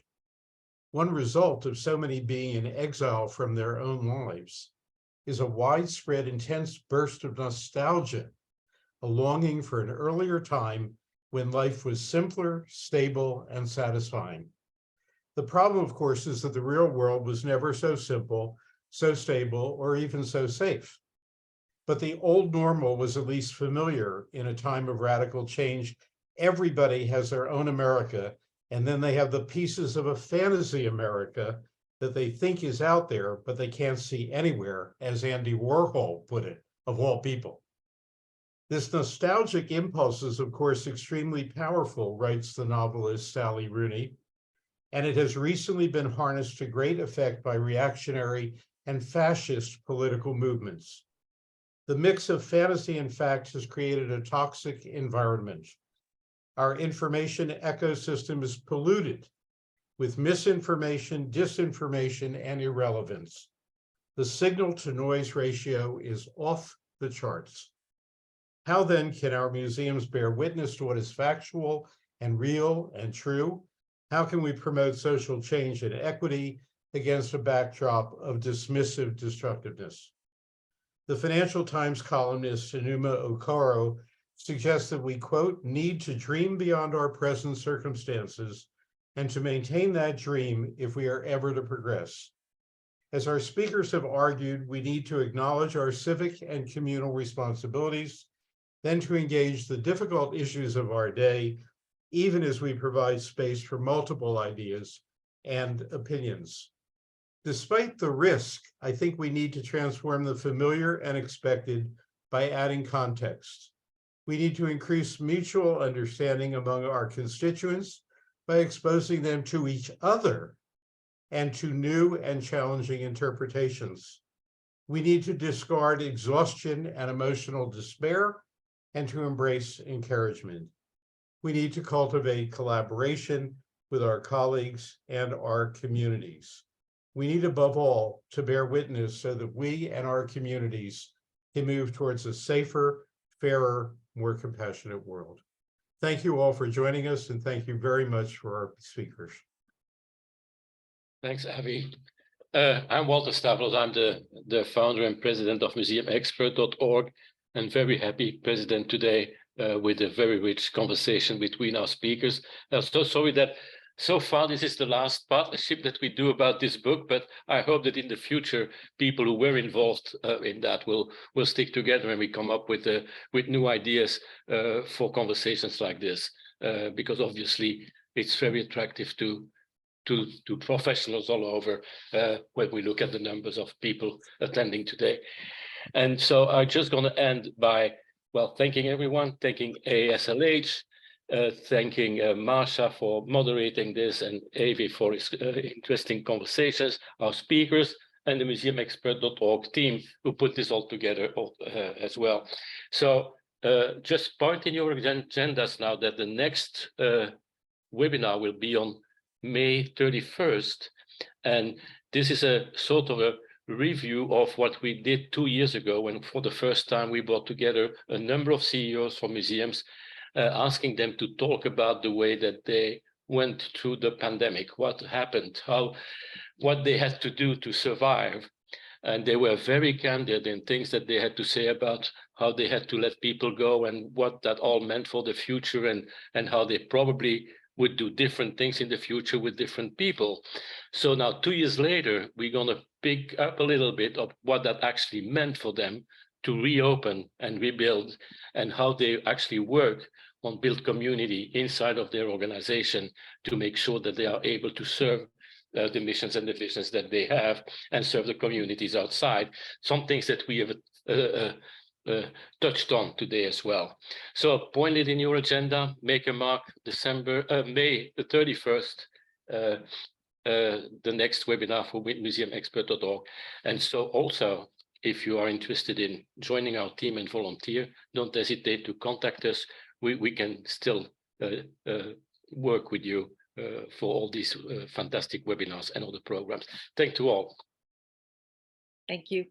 Speaker 6: One result of so many being in exile from their own lives is a widespread, intense burst of nostalgia, a longing for an earlier time when life was simpler, stable, and satisfying. The problem, of course, is that the real world was never so simple, so stable, or even so safe. But the old normal was at least familiar in a time of radical change. Everybody has their own America, and then they have the pieces of a fantasy America that they think is out there, but they can't see anywhere, as Andy Warhol put it, of all people. This nostalgic impulse is, of course, extremely powerful, writes the novelist Sally Rooney, and it has recently been harnessed to great effect by reactionary and fascist political movements. The mix of fantasy and fact has created a toxic environment. Our information ecosystem is polluted with misinformation, disinformation, and irrelevance. The signal to noise ratio is off the charts. How then can our museums bear witness to what is factual and real and true? How can we promote social change and equity against a backdrop of dismissive destructiveness? The Financial Times columnist Enuma Okoro suggests that we, quote, need to dream beyond our present circumstances and to maintain that dream if we are ever to progress. As our speakers have argued, we need to acknowledge our civic and communal responsibilities, then to engage the difficult issues of our day, even as we provide space for multiple ideas and opinions. Despite the risk, I think we need to transform the familiar and expected by adding context. We need to increase mutual understanding among our constituents by exposing them to each other and to new and challenging interpretations. We need to discard exhaustion and emotional despair and to embrace encouragement. We need to cultivate collaboration with our colleagues and our communities. We need, above all, to bear witness so that we and our communities can move towards a safer, fairer, more compassionate world. Thank you all for joining us, and thank you very much for our speakers.
Speaker 7: Thanks, Avi. I'm Walter Stavros. I'm the founder and president of museumexpert.org, and very happy president today with a very rich conversation between our speakers. I'm so sorry that so far this is the last partnership that we do about this book, but I hope that in the future people who were involved in that will stick together and we come up with new ideas for conversations like this, because obviously it's very attractive to professionals all over when we look at the numbers of people attending today. And so I'm just going to end by, well, thanking everyone, thanking AASLH, thanking Marsha for moderating this, and Avi for his interesting conversations, our speakers, and the museumexpert.org team who put this all together as well. So just point in your agendas now that the next webinar will be on May 31st, and this is a sort of a review of what we did 2 years ago, when for the first time we brought together a number of CEOs from museums, asking them to talk about the way that they went through the pandemic, what happened, what they had to do to survive. And they were very candid in things that they had to say about how they had to let people go and what that all meant for the future, and how they probably would do different things in the future with different people. So now 2 years later, we're going to pick up a little bit of what that actually meant for them to reopen and rebuild, and how they actually work on build community inside of their organization to make sure that they are able to serve the missions and the visions that they have and serve the communities outside. Some things that we have touched on today as well. So point it in your agenda, make a mark, May the 31st, the next webinar for museumexpert.org. And so also, if you are interested in joining our team and volunteer, don't hesitate to contact us. We can still work with you for all these fantastic webinars and other programs. Thank you all.
Speaker 2: Thank you.